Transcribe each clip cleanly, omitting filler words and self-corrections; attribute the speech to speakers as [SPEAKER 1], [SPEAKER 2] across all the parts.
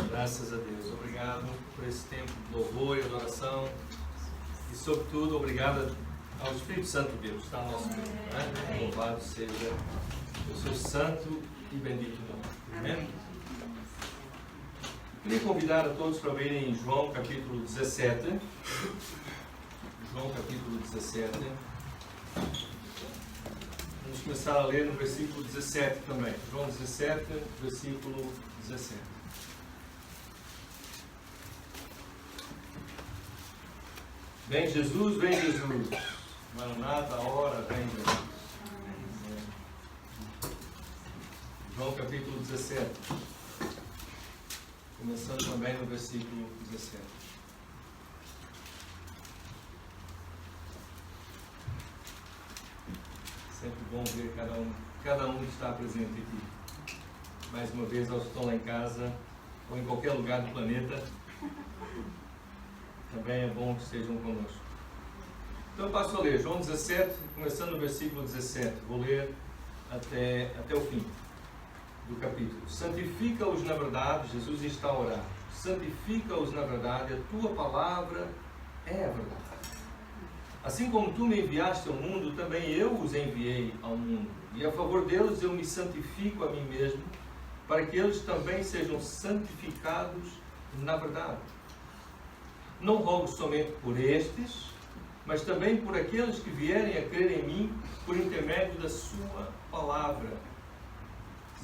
[SPEAKER 1] Graças a Deus. Obrigado por esse tempo de louvor e adoração. E, sobretudo, obrigado ao Espírito Santo de Deus, está ao nosso meio. Né? Louvado seja o seu santo e bendito nome. Amém? Queria convidar a todos para verem João capítulo 17. João capítulo 17. Vamos começar a ler no versículo 17 também. João 17, versículo 17. Vem Jesus, vem Jesus. Maranata, a hora, vem Jesus. João capítulo 17. Começando também no versículo 17. Sempre bom ver cada um que está presente aqui. Mais uma vez, aos que estão lá em casa ou em qualquer lugar do planeta, também é bom que estejam conosco. Então eu passo a ler João 17, começando no versículo 17. Vou ler até o fim do capítulo. Santifica-os na verdade, Jesus está a orar. Santifica-os na verdade, a tua palavra é a verdade. Assim como tu me enviaste ao mundo, também eu os enviei ao mundo. E a favor deles eu me santifico a mim mesmo, para que eles também sejam santificados na verdade. Não rogo somente por estes, mas também por aqueles que vierem a crer em mim por intermédio da sua palavra.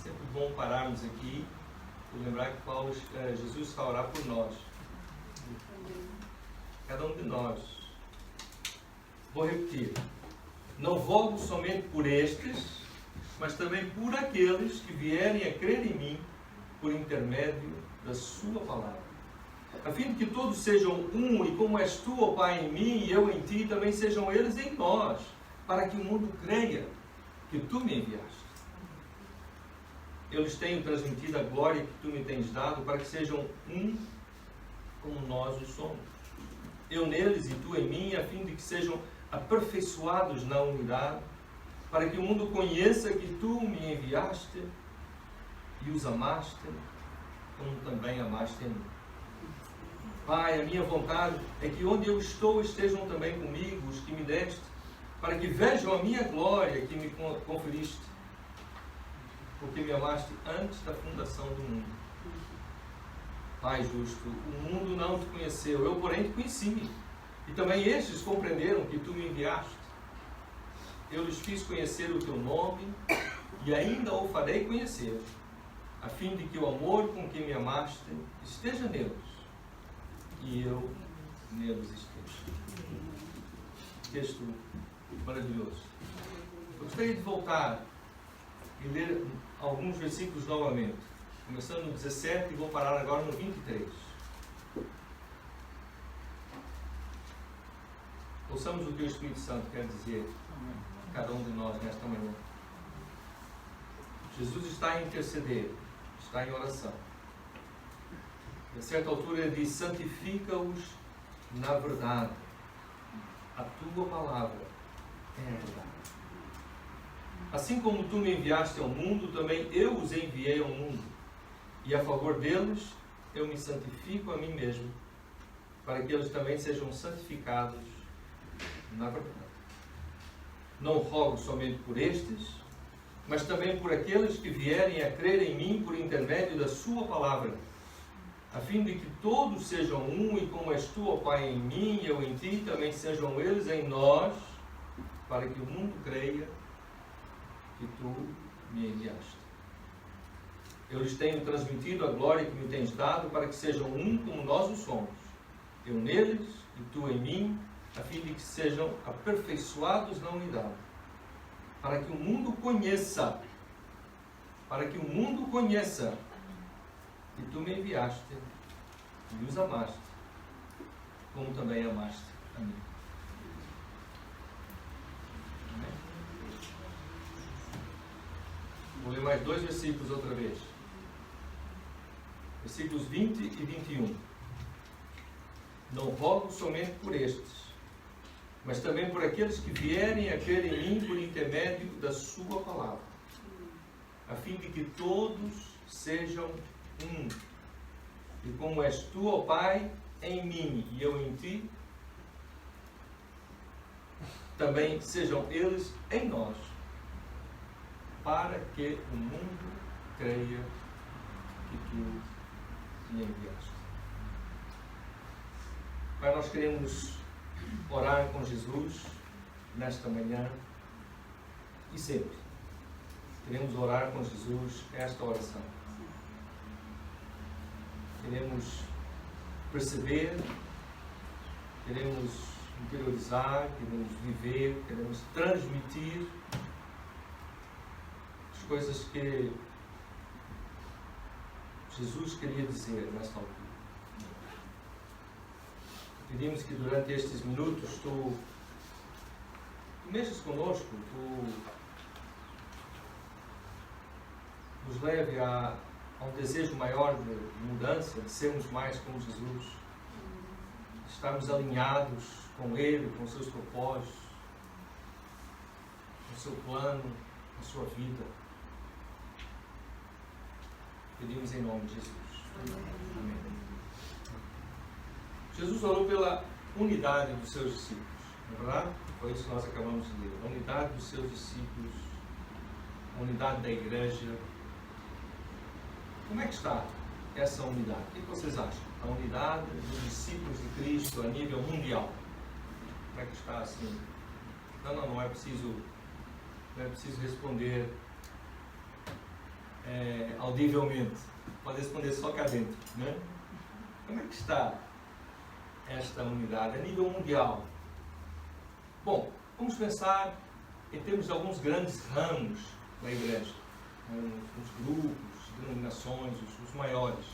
[SPEAKER 1] Sempre bom pararmos aqui e lembrar que Jesus está a orar por nós. Cada um de nós. Vou repetir. Não rogo somente por estes, mas também por aqueles que vierem a crer em mim por intermédio da sua palavra. A fim de que todos sejam um, e como és tu, ó Pai, em mim e eu em ti, também sejam eles em nós, para que o mundo creia que tu me enviaste. Eu lhes tenho transmitido a glória que tu me tens dado, para que sejam um como nós o somos. Eu neles e tu em mim, a fim de que sejam aperfeiçoados na unidade, para que o mundo conheça que tu me enviaste e os amaste, como também amaste a mim. Pai, a minha vontade é que onde eu estou estejam também comigo os que me deste, para que vejam a minha glória que me conferiste, porque me amaste antes da fundação do mundo. Pai justo, o mundo não te conheceu, eu porém te conheci, e também estes compreenderam que tu me enviaste. Eu lhes fiz conhecer o teu nome, e ainda o farei conhecer, a fim de que o amor com que me amaste esteja neles, e eu neles esteja. Texto maravilhoso. Eu gostaria de voltar e ler alguns versículos novamente, começando no 17 e vou parar agora no 23. Ouçamos o que o Espírito Santo quer dizer a cada um de nós nesta manhã. Jesus está a interceder, está em oração. A certa altura ele diz: santifica-os na verdade. A tua palavra é a verdade. Assim como tu me enviaste ao mundo, também eu os enviei ao mundo. E a favor deles eu me santifico a mim mesmo, para que eles também sejam santificados na verdade. Não rogo somente por estes, mas também por aqueles que vierem a crer em mim por intermédio da sua palavra, a fim de que todos sejam um, e como és tu, ó Pai, em mim e eu em ti, também sejam eles em nós, para que o mundo creia que tu me enviaste. Eu lhes tenho transmitido a glória que me tens dado, para que sejam um como nós o somos, eu neles e tu em mim, a fim de que sejam aperfeiçoados na unidade, para que o mundo conheça, que tu me enviaste e os amaste, como também amaste a mim. Amém? Vou ler mais 2 versículos outra vez. Versículos 20 e 21. Não rogo somente por estes, mas também por aqueles que vierem a crer em mim por intermédio da sua palavra, a fim de que todos sejam um, E como és tu, ó Pai, em mim e eu em ti, também sejam eles em nós, para que o mundo creia que tu me enviaste. Pai, nós queremos orar com Jesus nesta manhã e sempre. Queremos orar com Jesus esta oração. Queremos perceber, queremos interiorizar, queremos viver, queremos transmitir as coisas que Jesus queria dizer nesta altura. Pedimos que durante estes minutos tu mexas conosco, tu nos leve a um desejo maior de mudança, de sermos mais como Jesus, de estarmos alinhados com Ele, com os seus propósitos, com o seu plano, com a sua vida. Pedimos em nome de Jesus. Amém. Jesus orou pela unidade dos seus discípulos, não é verdade? Foi isso que nós acabamos de ler. A unidade dos seus discípulos, a unidade da igreja. Como é que está essa unidade? O que vocês acham? A unidade dos discípulos de Cristo a nível mundial. Como é que está assim? Não é preciso responder audivelmente. Pode responder só cá dentro, né? Como é que está esta unidade a nível mundial? Bom, vamos pensar em termos de alguns grandes ramos da igreja, os grupos, as denominações, os maiores.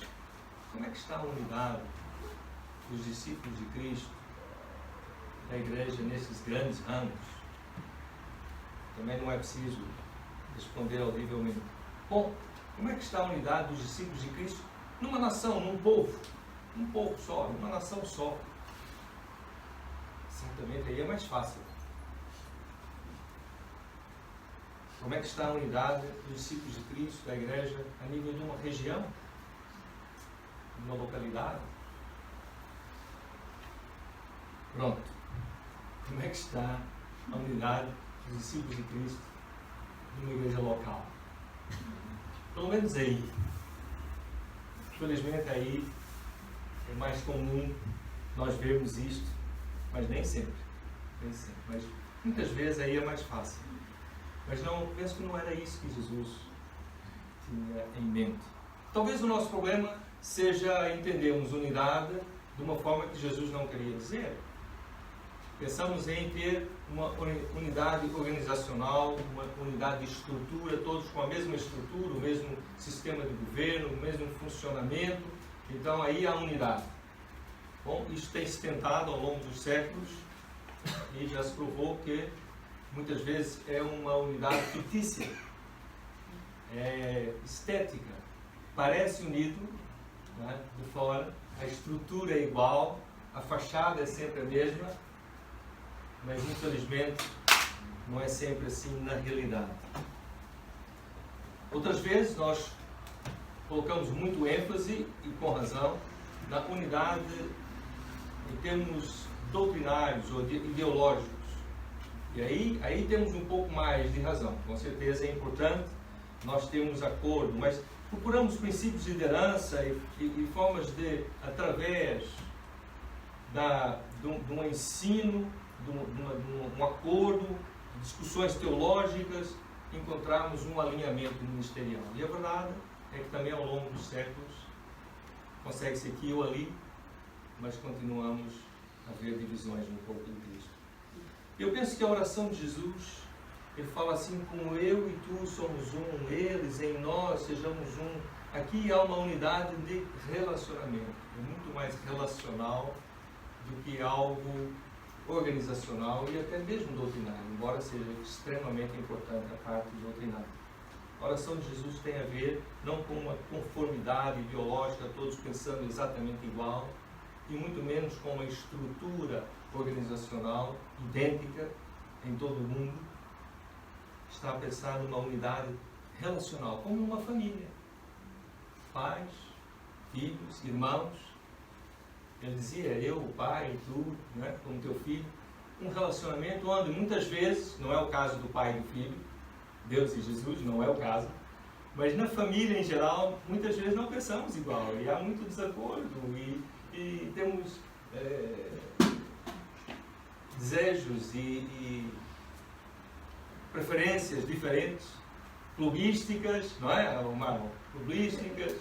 [SPEAKER 1] Como é que está a unidade dos discípulos de Cristo, da igreja, nesses grandes ramos? Também não é preciso responder audivelmente. Bom, como é que está a unidade dos discípulos de Cristo numa nação, num povo só, numa nação só? Certamente aí é mais fácil. Como é que está a unidade dos discípulos de Cristo, da igreja, a nível de uma região, de uma localidade? Pronto. Como é que está a unidade dos discípulos de Cristo de uma igreja local? Pelo menos aí. Infelizmente aí é mais comum nós vermos isto, mas nem sempre. Mas muitas vezes aí é mais fácil. Mas não, penso que não era isso que Jesus tinha em mente. Talvez o nosso problema seja entendermos unidade de uma forma que Jesus não queria dizer. Pensamos em ter uma unidade organizacional, uma unidade de estrutura, todos com a mesma estrutura, o mesmo sistema de governo, o mesmo funcionamento. Então aí há unidade. Bom, isso tem se tentado ao longo dos séculos e já se provou que muitas vezes é uma unidade fictícia, é estética, parece unido, né, de fora, a estrutura é igual, a fachada é sempre a mesma, mas infelizmente não é sempre assim na realidade. Outras vezes nós colocamos muito ênfase, e com razão, na unidade em termos doutrinários ou ideológicos. E aí temos um pouco mais de razão. Com certeza é importante nós termos acordo, mas procuramos princípios de liderança e formas de, através de um ensino, de um acordo, de discussões teológicas, encontrarmos um alinhamento ministerial. E a verdade é que também ao longo dos séculos consegue-se aqui ou ali, mas continuamos a ver divisões no corpo de Cristo. Eu penso que a oração de Jesus, ele fala assim, como eu e tu somos um, eles em nós sejamos um. Aqui há uma unidade de relacionamento, é muito mais relacional do que algo organizacional e até mesmo doutrinário, embora seja extremamente importante a parte doutrinária. A oração de Jesus tem a ver não com uma conformidade ideológica, todos pensando exatamente igual, e muito menos com uma estrutura organizacional idêntica em todo o mundo. Está a pensar numa unidade relacional, como uma família. Pais, filhos, irmãos. Ele dizia, eu, o pai, tu, né, como teu filho. Um relacionamento onde muitas vezes, não é o caso do pai e do filho, Deus e Jesus, não é o caso, mas na família em geral, muitas vezes não pensamos igual e há muito desacordo e temos desejos e preferências diferentes, clubísticas, não é, Marlon? Clubísticas,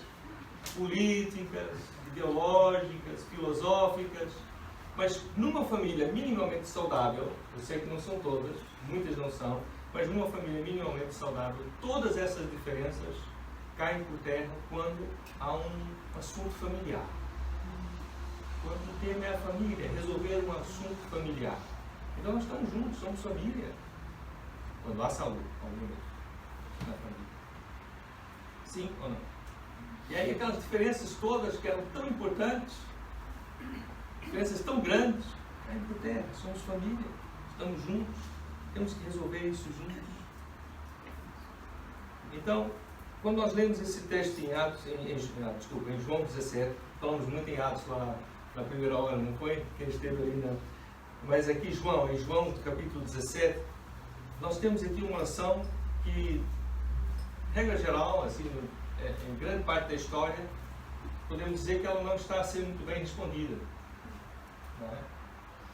[SPEAKER 1] políticas, ideológicas, filosóficas. Mas numa família minimamente saudável, eu sei que não são todas, muitas não são, mas numa família minimamente saudável, todas essas diferenças caem por terra quando há um assunto familiar. Quando o tema é a família, é resolver um assunto familiar. Então nós estamos juntos, somos família. Quando há saúde, obviamente, na família. Sim ou não? E aí aquelas diferenças todas que eram tão importantes, diferenças tão grandes, caem por terra, somos família, estamos juntos, temos que resolver isso juntos. Então, quando nós lemos esse texto em Atos, em João 17, falamos muito em Atos lá na primeira hora, não foi? Quem esteve ali não. Mas aqui em João capítulo 17, nós temos aqui uma oração que, regra geral, assim, em grande parte da história, podemos dizer que ela não está a ser muito bem respondida. Não é?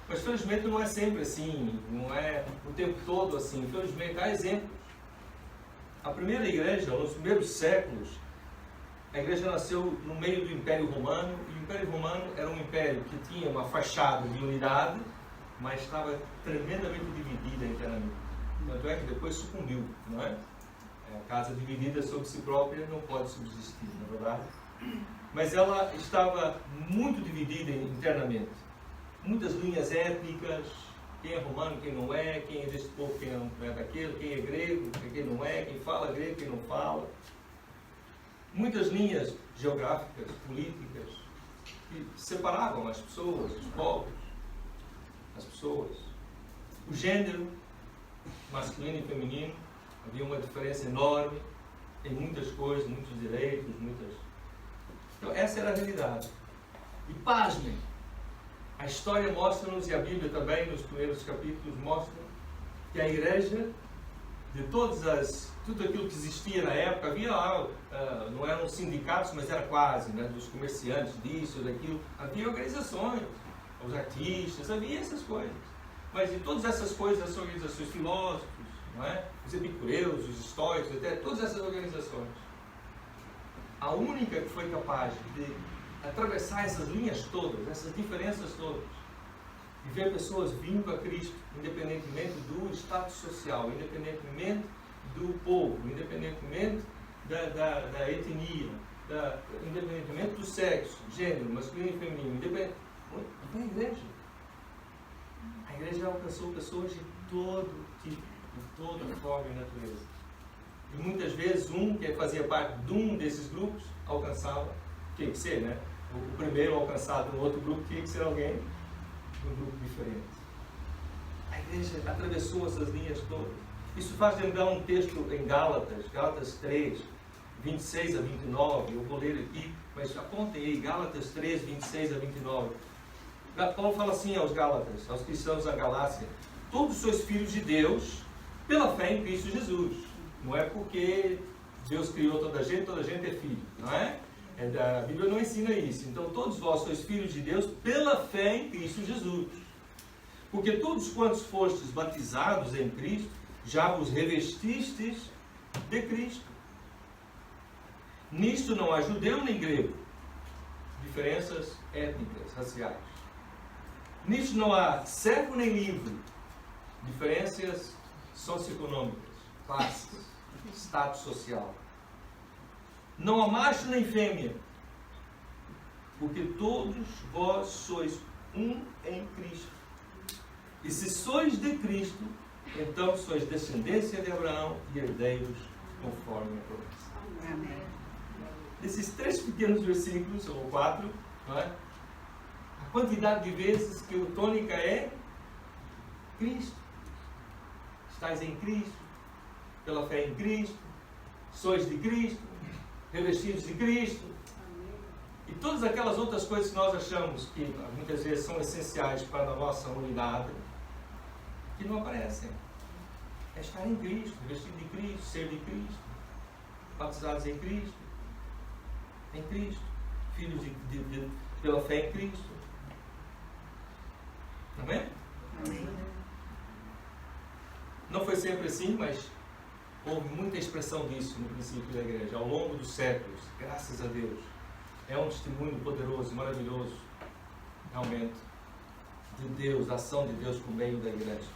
[SPEAKER 1] Mas felizmente não é sempre assim, não é o tempo todo assim. Felizmente há exemplos. A primeira igreja, nos primeiros séculos, a igreja nasceu no meio do Império Romano, e o Império Romano era um império que tinha uma fachada de unidade, mas estava tremendamente dividida internamente. Tanto é que depois sucumbiu, não é? A casa dividida sobre si própria não pode subsistir, na verdade. Mas ela estava muito dividida internamente. Muitas linhas étnicas, quem é romano, quem não é, quem é deste povo, quem não é daquele, quem é grego, quem não é, quem fala grego, quem não fala. Muitas linhas geográficas, políticas, que separavam as pessoas, os povos, as pessoas. O gênero, masculino e feminino, havia uma diferença enorme em muitas coisas, muitos direitos, muitas... Então, essa era a realidade. E pasmem, a história mostra-nos, e a Bíblia também, nos primeiros capítulos, mostra que a igreja, de tudo aquilo que existia na época, havia lá, não eram sindicatos, mas era quase, né, dos comerciantes, disso, daquilo, havia organizações, os artistas, havia essas coisas. Mas de todas essas coisas, as organizações, filósofos, não é? Os epicureus, os estoicos, até todas essas organizações, a única que foi capaz de atravessar essas linhas todas, essas diferenças todas, e ver pessoas vindo a Cristo, independentemente do status social, independentemente do povo, independentemente da etnia, independentemente do sexo, gênero, masculino e feminino, foi a igreja. A igreja alcançou pessoas de todo tipo, de toda forma e natureza. E muitas vezes que fazia parte de um desses grupos alcançava, tinha que ser, né? O primeiro alcançado no outro grupo tinha que ser alguém de um grupo diferente. A igreja atravessou essas linhas todas. Isso faz lembrar um texto em Gálatas 3, 26 a 29, eu vou ler aqui, mas apontem aí, Gálatas 3, 26 a 29. Paulo fala assim aos Gálatas, aos cristãos da Galácia: todos sois filhos de Deus pela fé em Cristo Jesus. Não é porque Deus criou toda a gente é filho, não é? A Bíblia não ensina isso. Então todos vós sois filhos de Deus pela fé em Cristo Jesus. Porque todos quantos fostes batizados em Cristo, já vos revestistes de Cristo. Nisto não há judeu nem grego, diferenças étnicas, raciais. Nisto não há servo nem livre, diferenças socioeconômicas, classes, status social. Não há macho nem fêmea, porque todos vós sois um em Cristo. E se sois de Cristo, então sois descendência de Abraão e herdeiros conforme a promessa.
[SPEAKER 2] Amém.
[SPEAKER 1] Desses 3 pequenos versículos, ou 4, não é? A quantidade de vezes que o tônica é Cristo. Estais em Cristo, pela fé em Cristo, sois de Cristo, revestidos de Cristo. E todas aquelas outras coisas que nós achamos que muitas vezes são essenciais para a nossa unidade, que não aparecem. É estar em Cristo, vestido de Cristo, ser de Cristo, batizados em Cristo, filhos pela fé em Cristo. Amém?
[SPEAKER 2] Amém.
[SPEAKER 1] Não foi sempre assim, mas houve muita expressão disso no princípio da igreja, ao longo dos séculos, graças a Deus. É um testemunho poderoso, maravilhoso, realmente, de Deus, da ação de Deus por meio da igreja.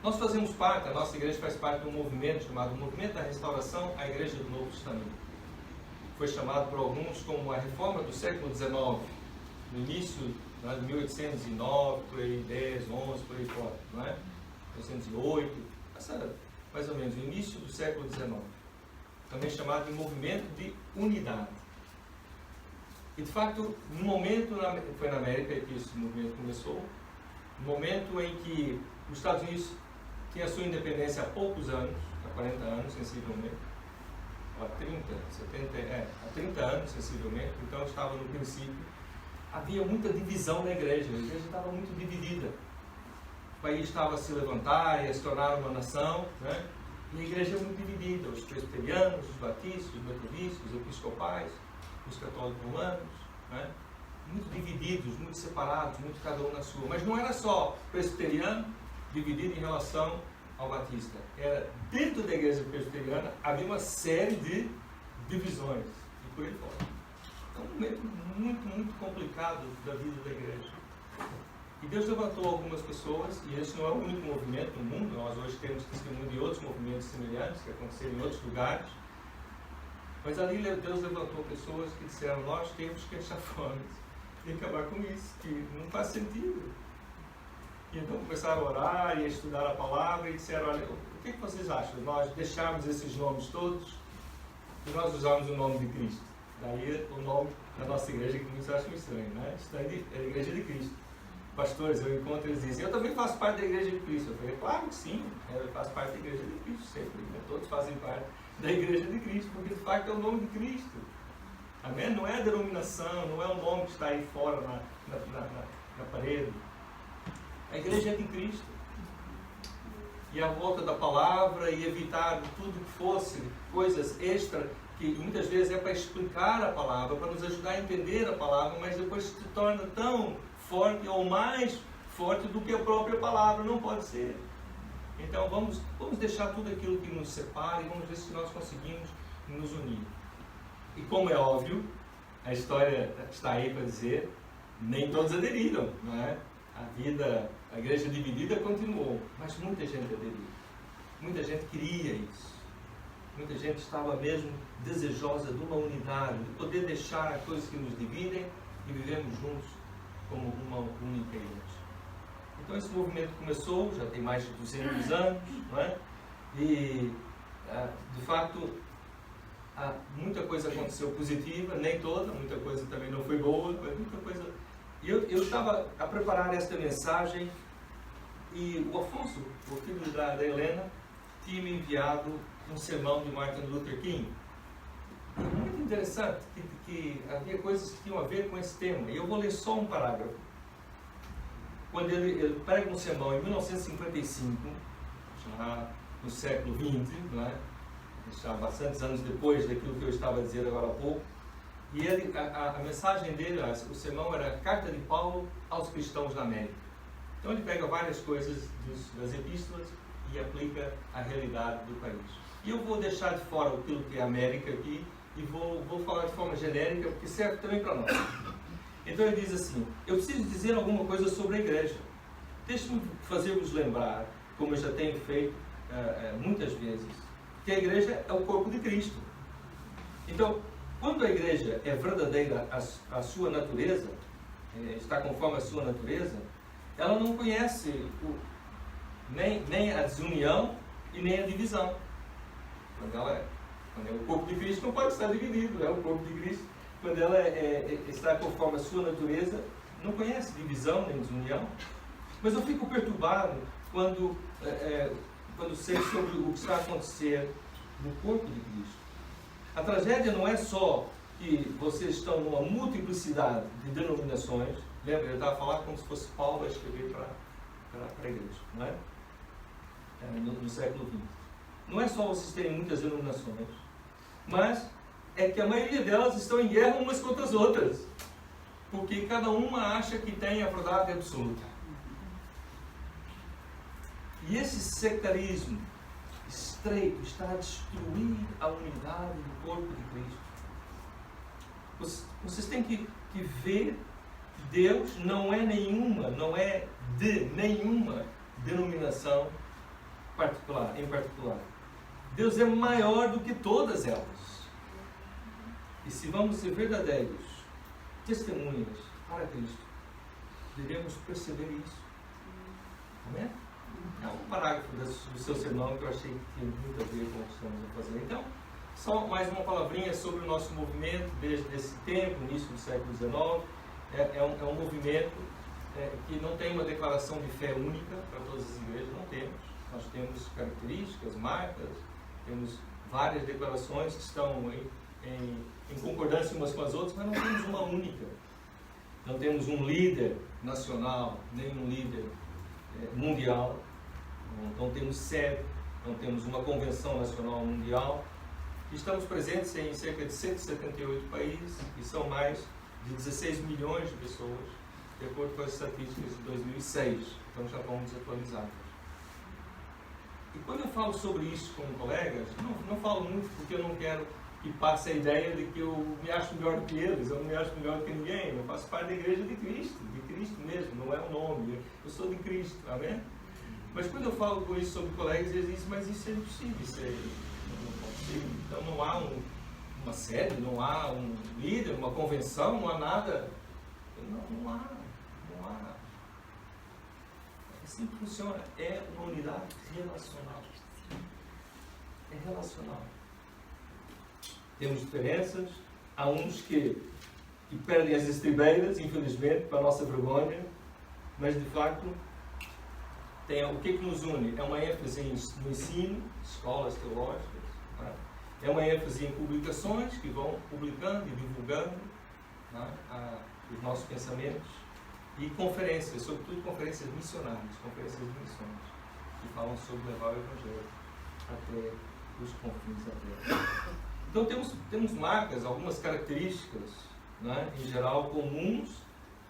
[SPEAKER 1] Nós fazemos parte, a nossa igreja faz parte de um movimento chamado Movimento da Restauração, a Igreja do Novo Testamento. Foi chamado por alguns como a Reforma do século XIX, no início de 1809, por aí 10, 11, por aí fora, não é? 1908, mais ou menos, no início do século XIX. Também chamado de Movimento de Unidade. E de facto, no momento, foi na América que esse movimento começou, no momento em que os Estados Unidos tinha a sua independência há poucos anos, há 40 anos sensivelmente, ou há 30 anos sensivelmente, então estava no princípio, havia muita divisão na igreja, a igreja estava muito dividida. O país estava a se levantar e a se tornar uma nação, né? E a igreja é muito dividida, os presbiterianos, os batistas, os metodistas, os episcopais, os católicos romanos, né? Muito divididos, muito separados, muito cada um na sua. Mas não era só presbiteriano dividido em relação ao batista. Era dentro da igreja presbiteriana havia uma série de divisões e por aí fora. Então, um momento muito complicado da vida da igreja. E Deus levantou algumas pessoas, e esse não é o único movimento no mundo. Nós hoje temos testemunho de outros movimentos semelhantes que aconteceram em outros lugares. Mas ali Deus levantou pessoas que disseram: nós temos que achar formas de acabar com isso, que não faz sentido. E então começaram a orar e a estudar a palavra e disseram: olha, o que vocês acham? Nós deixarmos esses nomes todos e nós usarmos o nome de Cristo. Daí o nome da nossa igreja, que muitos acham estranho, né? Isso é a Igreja de Cristo. Pastores, eu encontro eles dizem: eu também faço parte da Igreja de Cristo. Eu falei: claro que sim, eu faço parte da Igreja de Cristo sempre, né? Todos fazem parte da Igreja de Cristo, porque de facto é o nome de Cristo. Amém? Não é a denominação, não é o nome que está aí fora na parede. A igreja é de Cristo. E a volta da palavra e evitar tudo que fosse coisas extra, que muitas vezes é para explicar a palavra, para nos ajudar a entender a palavra, mas depois se torna tão forte ou mais forte do que a própria palavra. Não pode ser. Então vamos deixar tudo aquilo que nos separa e vamos ver se nós conseguimos nos unir. E como é óbvio, a história está aí para dizer, nem todos aderiram, não é? A igreja dividida continuou, mas muita gente aderiu. Muita gente queria isso. Muita gente estava mesmo desejosa de uma unidade, de poder deixar as coisas que nos dividem e vivemos juntos como uma única igreja. Então esse movimento começou, já tem mais de 200 anos, não é? E, de facto, muita coisa aconteceu positiva, nem toda, muita coisa também não foi boa, mas muita coisa. E eu estava a preparar esta mensagem e o Afonso, o filho da Helena, tinha me enviado um sermão de Martin Luther King. E muito interessante que havia coisas que tinham a ver com esse tema. E eu vou ler só um parágrafo. Quando ele prega um sermão em 1955, já no século XX, não é? Já bastantes anos depois daquilo que eu estava a dizer agora há pouco, e a mensagem dele, o sermão era a Carta de Paulo aos cristãos da América. Então ele pega várias coisas das epístolas e aplica à realidade do país. E eu vou deixar de fora aquilo que é América aqui e vou falar de forma genérica, porque serve também para nós. Então ele diz assim: eu preciso dizer alguma coisa sobre a igreja. Deixe-me fazer-vos lembrar, como eu já tenho feito muitas vezes, que a igreja é o corpo de Cristo. Então, quando a igreja é verdadeira à sua natureza, está conforme a sua natureza, ela não conhece nem a desunião e nem a divisão. Quando é o corpo de Cristo, não pode estar dividido, é o corpo de Cristo. Quando ela está conforme a sua natureza, não conhece divisão nem desunião. Mas eu fico perturbado quando sei sobre o que está a acontecer no corpo de Cristo. A tragédia não é só que vocês estão numa multiplicidade de denominações. Lembra, eu estava a falar como se fosse Paulo a escrever para a igreja, não é? No século XX. Não é só vocês terem muitas denominações, mas é que a maioria delas estão em guerra umas contra as outras, porque cada uma acha que tem a verdade absoluta. E esse sectarismo estreito está a destruir a unidade do corpo de Cristo. Vocês têm que ver que Deus não é de nenhuma denominação em particular. Deus é maior do que todas elas. E se vamos ser verdadeiros testemunhas para Cristo, devemos perceber isso. Amém? É um parágrafo do seu sermão que eu achei que tinha muito a ver com o que estamos a fazer. Então, só mais uma palavrinha sobre o nosso movimento desde esse tempo, início do século XIX. É um movimento que não tem uma declaração de fé única para todas as igrejas, não temos. Nós temos características, marcas, temos várias declarações que estão em concordância umas com as outras, mas não temos uma única. Não temos um líder nacional, nem um líder mundial. Não temos sede, não temos uma convenção nacional mundial. Estamos presentes em cerca de 178 países e são mais de 16 milhões de pessoas, de acordo com as estatísticas de 2006. Então já estão desatualizadas. E quando eu falo sobre isso com colegas, não falo muito porque eu não quero que passe a ideia de que eu me acho melhor que eles, eu não me acho melhor que ninguém. Eu faço parte da igreja de Cristo mesmo, não é o nome. Eu sou de Cristo, amém? Mas quando eu falo com isso sobre colegas, eles dizem, mas isso é impossível, não é possível. Então não há uma sede, não há um líder, uma convenção, não há nada. Não há. É assim que funciona. É uma unidade relacional. É relacional. Temos diferenças. Há uns que perdem as estribeiras, infelizmente, para a nossa vergonha, mas de facto o que nos une? É uma ênfase no ensino, escolas teológicas, é uma ênfase em publicações que vão publicando e divulgando os nossos pensamentos, e conferências, sobretudo conferências missionárias, conferências de missões, que falam sobre levar o Evangelho até os confins da terra. Então temos marcas, algumas características, em geral comuns,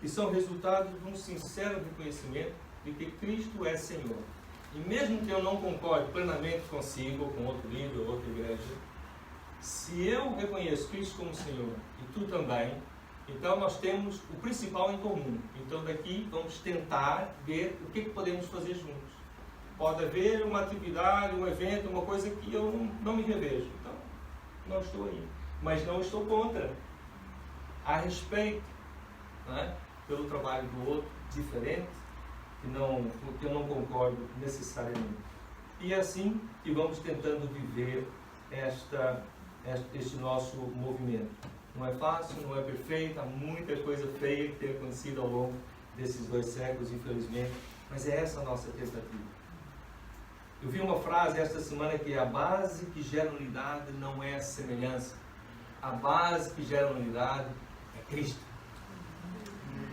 [SPEAKER 1] que são resultado de um sincero reconhecimento de que Cristo é Senhor. E mesmo que eu não concorde plenamente consigo, ou com outro líder, ou outra igreja, se eu reconheço Cristo como Senhor, e tu também, então nós temos o principal em comum. Então daqui vamos tentar ver o que podemos fazer juntos. Pode haver uma atividade, um evento, uma coisa que eu não me revejo. Então, não estou aí. Mas não estou contra. Há respeito, pelo trabalho do outro, diferente, que eu não concordo necessariamente. E é assim que vamos tentando viver este nosso movimento. Não é fácil, não é perfeito, há muita coisa feia que tem acontecido ao longo desses 2 séculos, infelizmente, mas é essa a nossa tentativa. Eu vi uma frase esta semana que é: a base que gera unidade não é a semelhança. A base que gera unidade é Cristo.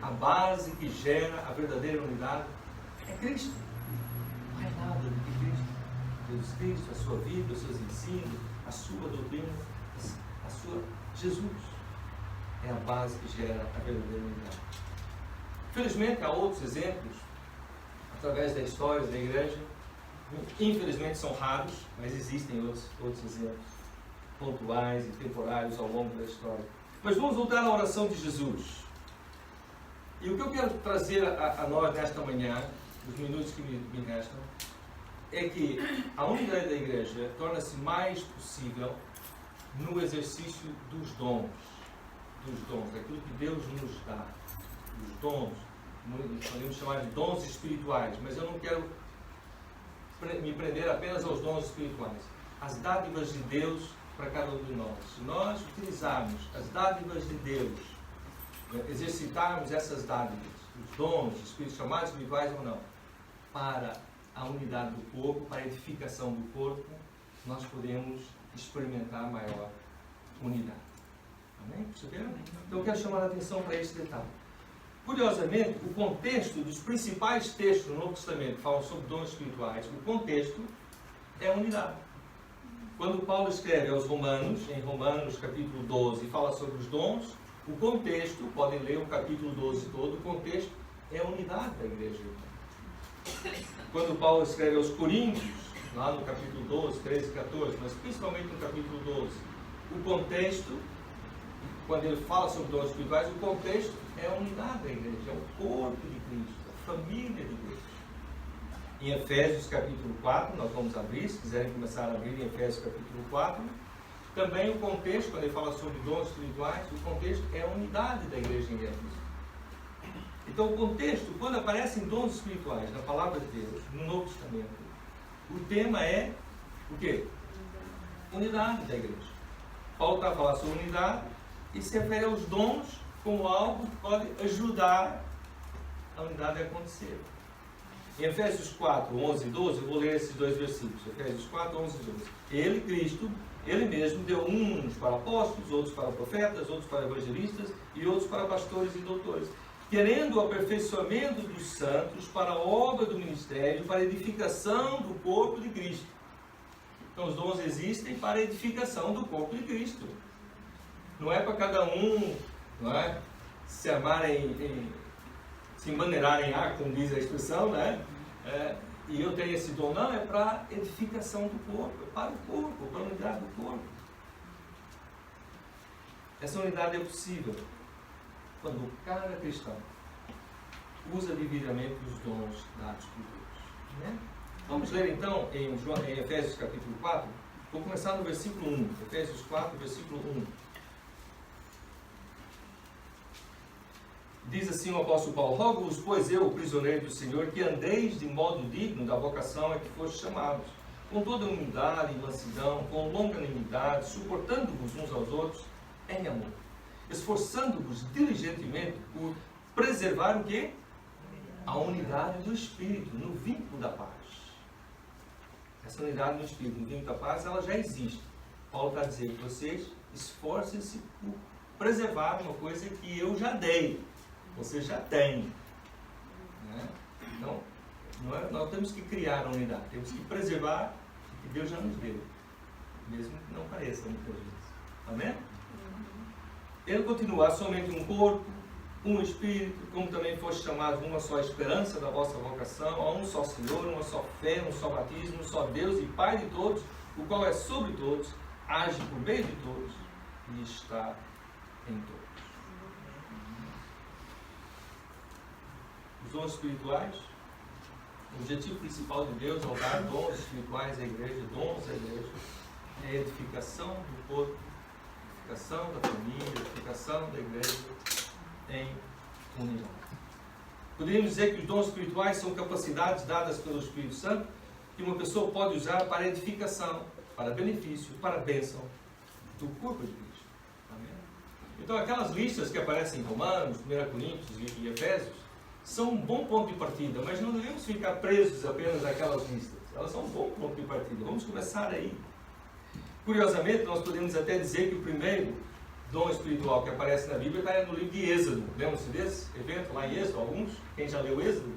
[SPEAKER 1] A base que gera a verdadeira unidade é Cristo. Não é nada do que Cristo. Jesus Cristo, a sua vida, os seus ensinos, a sua doutrina, Jesus é a base que gera a verdadeira unidade. Infelizmente, há outros exemplos, através da história da igreja. Infelizmente são raros, mas existem outros exemplos pontuais e temporários ao longo da história. Mas vamos voltar à oração de Jesus. E o que eu quero trazer a nós nesta manhã, nos minutos que me restam, é que a unidade da igreja torna-se mais possível no exercício dos dons, aquilo que Deus nos dá, os dons, podemos chamar de dons espirituais, mas eu não quero me prender apenas aos dons espirituais, as dádivas de Deus para cada um de nós. Se nós utilizarmos as dádivas de Deus, exercitarmos essas dádivas, os dons chamados espirituais ou não, para a unidade do corpo, para a edificação do corpo, nós podemos experimentar maior unidade. Amém? Perceberam? Então eu quero chamar a atenção para este detalhe. Curiosamente, o contexto dos principais textos do Novo Testamento que falam sobre dons espirituais, o contexto é a unidade. Quando Paulo escreve aos Romanos, em Romanos capítulo 12, fala sobre os dons, o contexto, podem ler o capítulo 12 todo, o contexto é a unidade da igreja. Quando Paulo escreve aos Coríntios, lá no capítulo 12, 13 e 14, mas principalmente no capítulo 12, o contexto, quando ele fala sobre dons espirituais, o contexto é a unidade da igreja, é o corpo de Cristo, a família de Deus. Em Efésios capítulo 4, nós vamos abrir, se quiserem começar a abrir em Efésios capítulo 4, também o contexto, quando ele fala sobre dons espirituais, o contexto é a unidade da igreja em Éfeso. Então o contexto, quando aparecem dons espirituais na palavra de Deus, no Novo Testamento, o tema é o quê? Unidade da igreja. Paulo está a falar sobre unidade e se refere aos dons como algo que pode ajudar a unidade a acontecer. Em Efésios 4, 11 e 12, eu vou ler esses dois versículos. Efésios 4, 11 e 12. Ele, Cristo, Ele mesmo deu uns para apóstolos, outros para profetas, outros para evangelistas e outros para pastores e doutores, querendo o aperfeiçoamento dos santos para a obra do ministério, para a edificação do corpo de Cristo. Então os dons existem para a edificação do corpo de Cristo. Não é para cada um, não é, se amarem, se embandeirarem ar, como diz a expressão, né? E eu tenho esse dom. Não, é para a edificação do corpo, é para o corpo, para a unidade do corpo. Essa unidade é possível quando cada cristão usa devidamente os dons dados por Deus. Né? Vamos ler então em Efésios capítulo 4. Vou começar no versículo 1. Efésios 4, versículo 1. Diz assim o apóstolo Paulo: rogo-vos, pois eu, prisioneiro do Senhor, que andeis de modo digno da vocação a que fostes chamados, com toda humildade e mansidão, com longanimidade, suportando-vos uns aos outros em amor, esforçando-vos diligentemente por preservar o quê? A unidade do Espírito, no vínculo da paz. Essa unidade do Espírito, no vínculo da paz, ela já existe. Paulo está dizendo que vocês esforcem-se por preservar uma coisa que eu já dei. Você já tem. Né? Então, nós temos que criar a unidade, temos que preservar o que Deus já nos deu, mesmo que não pareça muitas vezes. Amém? Ele continua: somente um corpo, um Espírito, como também foste chamados numa só esperança da vossa vocação, a um só Senhor, uma só fé, um só batismo, um só Deus e Pai de todos, o qual é sobre todos, age por meio de todos e está em todos. Os dons espirituais, o objetivo principal de Deus ao dar dons espirituais à igreja, dons à igreja, é a edificação do corpo, edificação da família, edificação da igreja em unidade. Poderíamos dizer que os dons espirituais são capacidades dadas pelo Espírito Santo que uma pessoa pode usar para edificação, para benefício, para bênção do corpo de Cristo. Amém? Então aquelas listas que aparecem em Romanos, 1 Coríntios e Efésios são um bom ponto de partida, mas não devemos ficar presos apenas àquelas listas. Elas são um bom ponto de partida. Vamos começar aí. Curiosamente, nós podemos até dizer que o primeiro dom espiritual que aparece na Bíblia está no livro de Êxodo. Lembram-se desse evento lá em Êxodo? Alguns? Quem já leu Êxodo?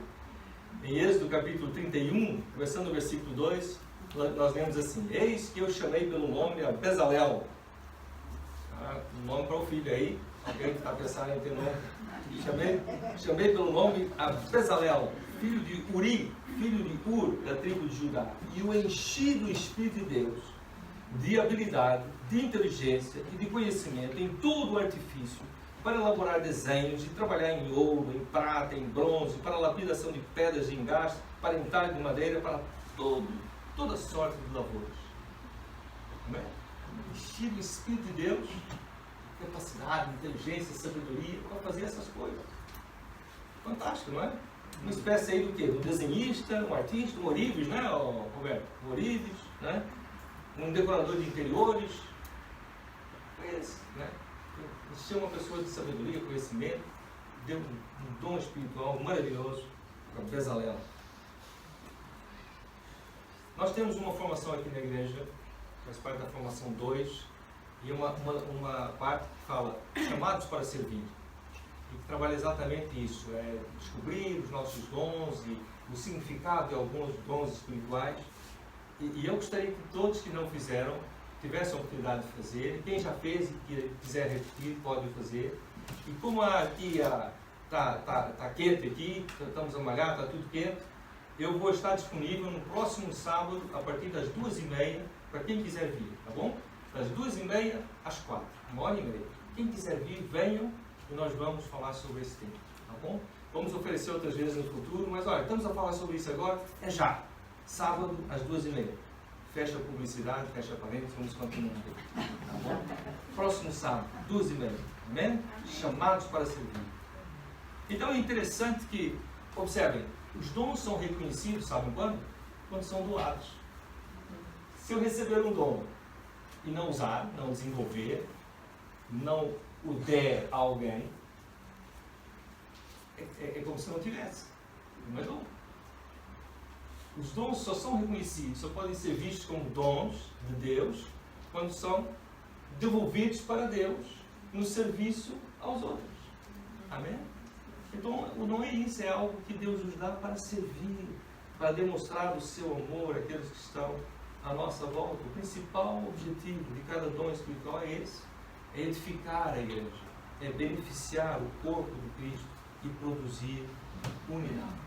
[SPEAKER 1] Em Êxodo capítulo 31, começando no versículo 2, nós lemos assim: eis que eu chamei pelo nome a Bezalel. Um nome para o filho aí. Alguém que está pensando em ter nome. Chamei pelo nome a Bezalel, filho de Uri, filho de Ur, da tribo de Judá, e o enchi do Espírito de Deus, de habilidade, de inteligência e de conhecimento em todo o artifício, para elaborar desenhos e trabalhar em ouro, em prata, em bronze, para a lapidação de pedras de engaste, para entalhe de madeira, para toda sorte de lavouras. Amém? Enchi do Espírito de Deus, capacidade, inteligência, sabedoria para fazer essas coisas. Fantástico, não é? Uma espécie aí do quê? Um desenhista, um artista, um ourives, né, Roberto? Um ourives, né? Um decorador de interiores. Esse, né? Encheu uma pessoa de sabedoria, conhecimento, deu um dom espiritual maravilhoso para Bezalel. Nós temos uma formação aqui na igreja, faz parte da formação 2, E uma parte que fala chamados para servir. E que trabalha exatamente isso, é descobrir os nossos dons e o significado de alguns dons espirituais. E eu gostaria que todos que não fizeram tivessem a oportunidade de fazer. E quem já fez e quiser repetir, pode fazer. E como aqui está quente aqui, estamos a malhar, está tudo quente, eu vou estar disponível no próximo sábado, a partir das 2h30, para quem quiser vir, tá bom? Das 2h30 às 4h, 1h30. Quem quiser vir, venham e nós vamos falar sobre esse tema, tá bom? Vamos oferecer outras vezes no futuro, mas olha, estamos a falar sobre isso agora, é já, sábado às 2h30. Fecha a publicidade, fecha a parênteses, vamos continuar, tá bom? Próximo sábado, 2h30, amém? Chamados para servir. Então é interessante que, observem, os dons são reconhecidos, sabem quando? Quando são doados. Se eu receber um dom e não usar, não desenvolver, não o der a alguém, é como se não tivesse. Não é dom. Os dons só são reconhecidos, só podem ser vistos como dons de Deus quando são devolvidos para Deus no serviço aos outros. Amém? Então, o dom é isso, é algo que Deus nos dá para servir, para demonstrar o seu amor àqueles que estão à nossa volta. O principal objetivo de cada dom espiritual é esse, é edificar a igreja, é beneficiar o corpo de Cristo e produzir unidade,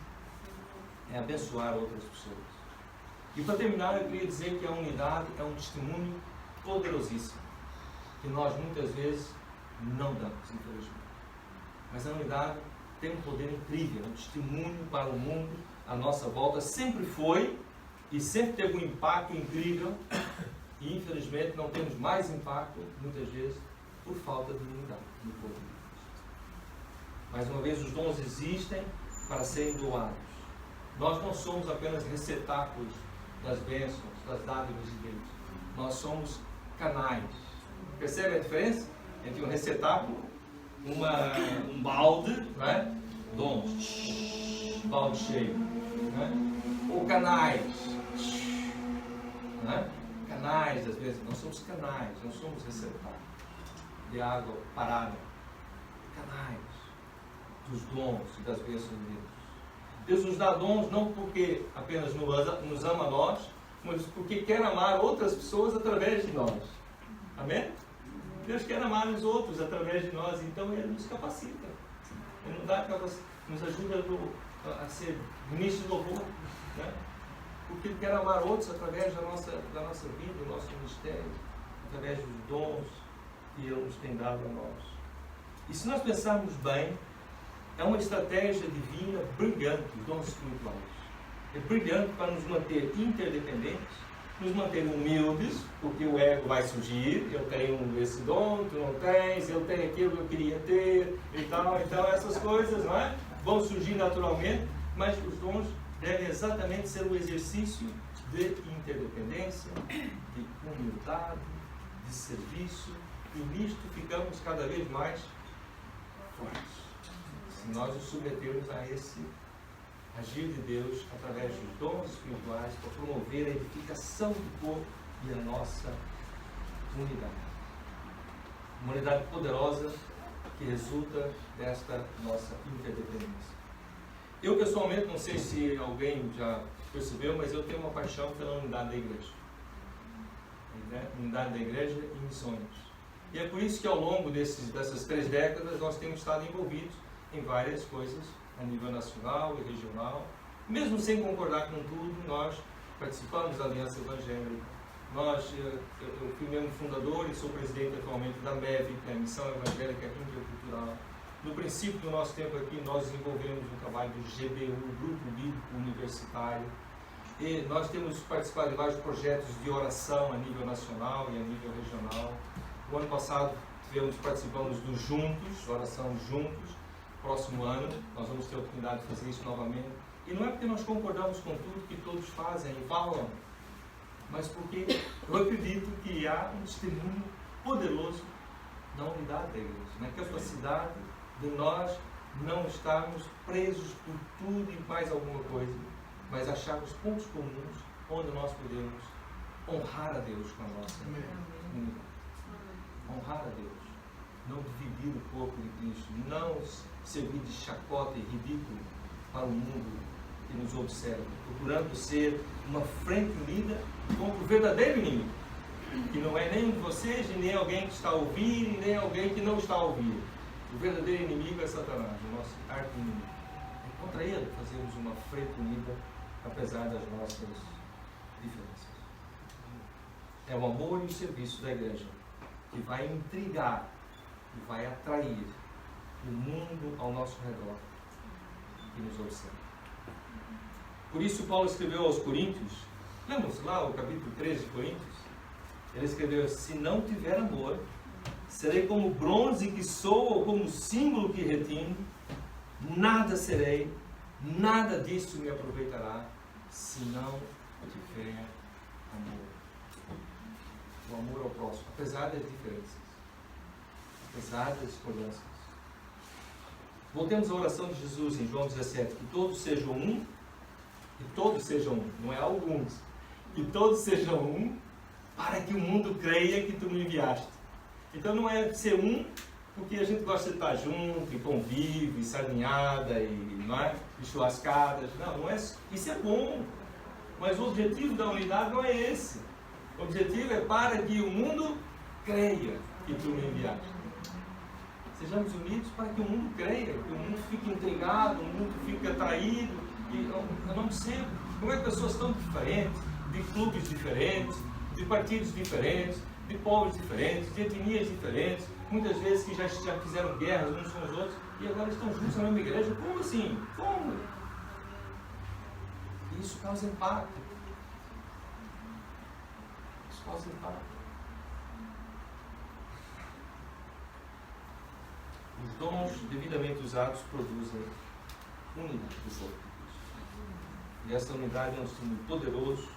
[SPEAKER 1] é abençoar outras pessoas. E para terminar, eu queria dizer que a unidade é um testemunho poderosíssimo, que nós muitas vezes não damos, infelizmente. Mas a unidade tem um poder incrível, um testemunho para o mundo à nossa volta. Sempre foi e sempre teve um impacto incrível. E infelizmente não temos mais impacto, muitas vezes, por falta de unidade no povo de Cristo. Mais uma vez, os dons existem para serem doados. Nós não somos apenas receptáculos das bênçãos, das dádivas de Deus. Nós somos canais. Percebe a diferença entre um receptáculo, um balde, não é? Dons, balde cheio, não é? Ou canais, não é? Canais, às vezes, nós somos canais, não somos receptáculos de água parada, canais dos dons e das bênçãos de Deus. Deus nos dá dons não porque apenas nos ama a nós, mas porque quer amar outras pessoas através de nós. Amém? Deus quer amar os outros através de nós, então Ele nos capacita. Ele nos ajuda a ser ministros de louvor, né? Porque Ele quer amar outros através da nossa vida, do nosso ministério, através dos dons que Ele nos tem dado a nós. E se nós pensarmos bem, é uma estratégia divina brilhante, os dons espirituais. É brilhante para nos manter interdependentes, nos manter humildes, porque o ego vai surgir, eu tenho esse dom, tu não tens, eu tenho aquilo que eu queria ter, e tal, então essas coisas, não é? Vão surgir naturalmente, mas os dons devem exatamente ser um exercício de interdependência, de humildade, de serviço, e nisto ficamos cada vez mais fortes. Se nós nos submetermos a esse agir de Deus através dos dons espirituais para promover a edificação do corpo e a nossa unidade. Uma unidade poderosa que resulta desta nossa interdependência. Eu pessoalmente, não sei se alguém já percebeu, mas eu tenho uma paixão pela unidade da igreja. Unidade da igreja e missões. E é por isso que ao longo dessas 3 décadas nós temos estado envolvidos em várias coisas a nível nacional e regional. Mesmo sem concordar com tudo, nós participamos da Aliança Evangélica. Eu fui membro fundador e sou presidente atualmente da MEV, que é a Missão Evangélica Intercultural. No princípio do nosso tempo aqui, nós desenvolvemos o trabalho do GBU, Grupo Bíblico Universitário. E nós temos participado de vários projetos de oração a nível nacional e a nível regional. O ano passado participamos do Juntos, oração Juntos. Próximo ano nós vamos ter a oportunidade de fazer isso novamente. E não é porque nós concordamos com tudo que todos fazem e falam, mas porque eu acredito que há um testemunho poderoso da unidade da igreja, na capacidade de nós não estarmos presos por tudo e mais alguma coisa, mas acharmos pontos comuns onde nós podemos honrar a Deus com a nossa unidade. honrar a Deus, não dividir o corpo de Cristo, não servir de chacota e ridículo para o mundo que nos observa, procurando ser uma frente unida contra o verdadeiro inimigo, que não é nem um de vocês, e nem alguém que está a ouvir, e nem alguém que não está a ouvir. O verdadeiro inimigo é Satanás, o nosso arqui-inimigo. É contra ele que fazemos uma frente unida, apesar das nossas diferenças. É o amor e o serviço da igreja que vai intrigar e vai atrair o mundo ao nosso redor que nos observa. Por isso Paulo escreveu aos Coríntios, lembram-se lá o capítulo 13 de Coríntios? Ele escreveu: se não tiver amor, serei como bronze que soa ou como símbolo que retine, nada serei, nada disso me aproveitará, se não tiver amor. O amor ao próximo, apesar das diferenças, apesar das discordâncias. Voltemos à oração de Jesus em João 17, que todos sejam um, que todos sejam um, não é alguns, que todos sejam um, para que o mundo creia que tu me enviaste. Então não é ser um porque a gente gosta de estar junto, e convive, e sardinhada, e, não é? E churrascadas. Não é isso. Isso é bom. Mas o objetivo da unidade não é esse. O objetivo é para que o mundo creia que tu me enviaste. Sejamos unidos para que o mundo creia, que o mundo fique intrigado, o mundo fique atraído. E eu não sei como é que pessoas tão diferentes, de clubes diferentes, de partidos diferentes, de povos diferentes, de etnias diferentes, muitas vezes que já fizeram guerras uns com os outros e agora estão juntos na mesma igreja. Como assim? Como? E isso causa impacto. Isso causa impacto. Os dons devidamente usados produzem unidade do corpo de Cristo. E essa unidade é um estímulo poderoso,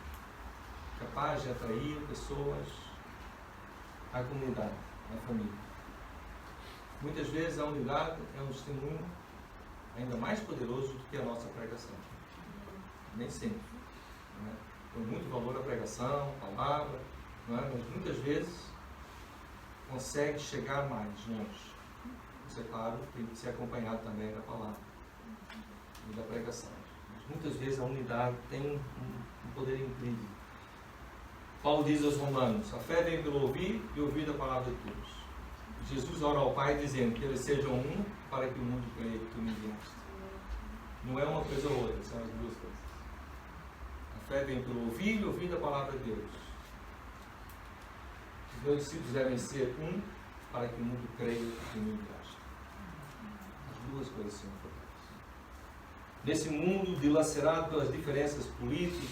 [SPEAKER 1] capaz de atrair pessoas à comunidade, à família. Muitas vezes a unidade é um testemunho ainda mais poderoso do que a nossa pregação. Nem sempre. Não é? Põe muito valor à pregação, à palavra, não é? Mas muitas vezes consegue chegar mais longe. Isso, é claro, tem que ser acompanhado também da palavra e da pregação. Mas muitas vezes a unidade tem um poder incrível. Paulo diz aos Romanos: a fé vem pelo ouvir e ouvir a palavra de Deus. Jesus ora ao Pai dizendo que eles sejam um para que o mundo creia que tu me enviaste. Não é uma coisa ou outra, são as duas coisas. A fé vem pelo ouvir e ouvir a palavra de Deus. Os meus discípulos devem ser um para que o mundo creia que tu me enviaste. As duas coisas são importantes. Nesse mundo dilacerado pelas diferenças políticas,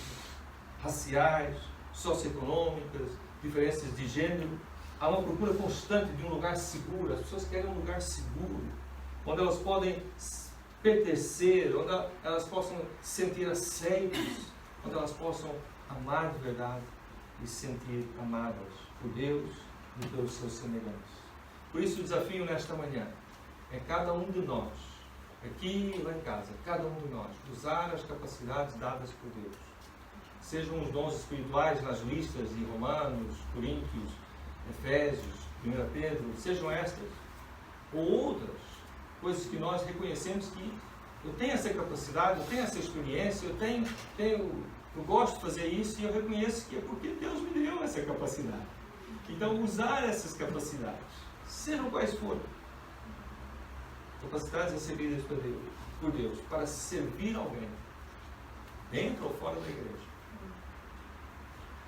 [SPEAKER 1] raciais, socioeconômicas, diferenças de gênero, há uma procura constante de um lugar seguro. As pessoas querem um lugar seguro, onde elas podem pertencer, onde elas possam se sentir aceitas, onde elas possam amar de verdade e se sentir amadas por Deus e pelos seus semelhantes. Por isso o desafio nesta manhã é cada um de nós, aqui e lá em casa, cada um de nós, usar as capacidades dadas por Deus. Sejam os dons espirituais nas listas de Romanos, Coríntios, Efésios, 1 Pedro, sejam estas, ou outras coisas que nós reconhecemos que eu tenho essa capacidade, eu tenho essa experiência, eu gosto de fazer isso e eu reconheço que é porque Deus me deu essa capacidade. Então, usar essas capacidades, sejam quais forem, capacidades recebidas por Deus, para servir alguém, dentro ou fora da igreja.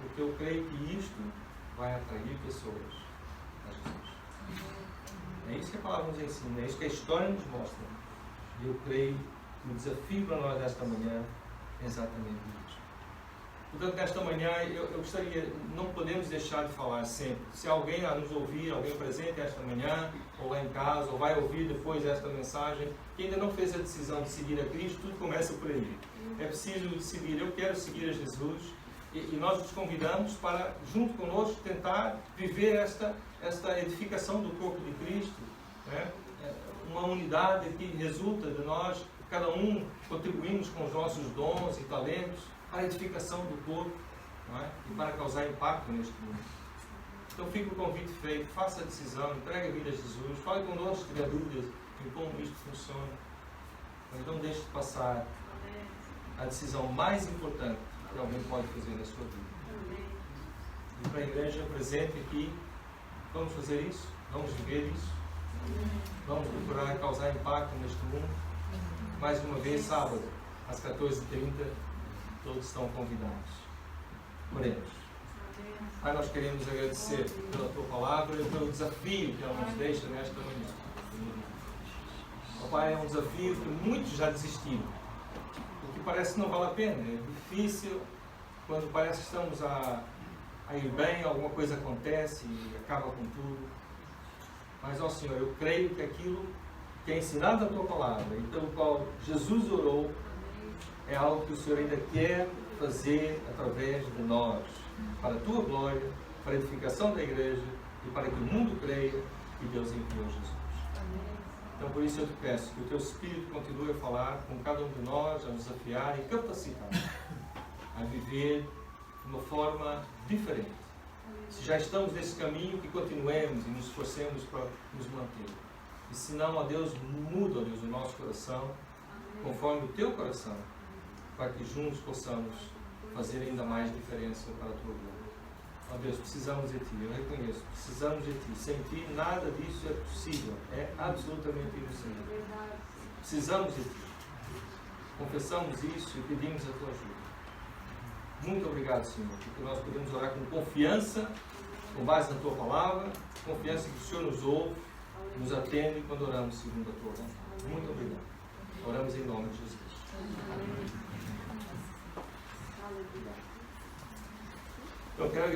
[SPEAKER 1] Porque eu creio que isto vai atrair pessoas a Jesus. É isso que a palavra nos ensina, é isso que a história nos mostra. E eu creio que o desafio para nós esta manhã é exatamente isso. Portanto, nesta manhã, eu gostaria, não podemos deixar de falar sempre. Se alguém a nos ouvir, alguém presente esta manhã, ou lá em casa, ou vai ouvir depois esta mensagem, que ainda não fez a decisão de seguir a Cristo, tudo começa por aí. É preciso decidir, eu quero seguir a Jesus, e nós os convidamos para, junto conosco, tentar viver esta edificação do corpo de Cristo, né? Uma unidade que resulta de nós, cada um contribuímos com os nossos dons e talentos para a edificação do corpo, não é? E para causar impacto neste mundo. Então fica o convite feito, faça a decisão, entregue a vida a Jesus, fale conosco se tiver dúvidas em como isto funciona. Mas não deixe de passar a decisão mais importante que alguém pode fazer na sua vida. E para a igreja presente aqui, vamos fazer isso, vamos viver isso, vamos procurar causar impacto neste mundo. Mais uma vez, sábado, às 14h30, todos estão convidados. Oremos. Pai, nós queremos agradecer pela Tua Palavra e pelo desafio que ela nos deixa nesta manhã. Pai, é um desafio que muitos já desistiram, porque parece que não vale a pena, é difícil, quando parece que estamos a ir bem, alguma coisa acontece e acaba com tudo. Mas, ó Senhor, eu creio que aquilo que é ensinado na Tua Palavra e pelo qual Jesus orou, é algo que o Senhor ainda quer fazer através de nós, para a Tua glória, para a edificação da igreja e para que o mundo creia que Deus enviou Jesus. Então, por isso eu te peço que o Teu Espírito continue a falar com cada um de nós, a nos desafiar e capacitar a viver de uma forma diferente. Se já estamos nesse caminho, que continuemos e nos esforcemos para nos manter. E se não, ó Deus, muda, ó Deus, o nosso coração, conforme o Teu coração, para que juntos possamos fazer ainda mais diferença para a Tua glória. Ó Deus, precisamos de Ti, eu reconheço, precisamos de Ti. Sem Ti nada disso é possível, é absolutamente impossível. Precisamos de Ti. Confessamos isso e pedimos a Tua ajuda. Muito obrigado, Senhor, porque nós podemos orar com confiança, com base na Tua Palavra, confiança que o Senhor nos ouve, nos atende quando oramos segundo a Tua vontade. Muito obrigado. Oramos em nome de Jesus. Eu quero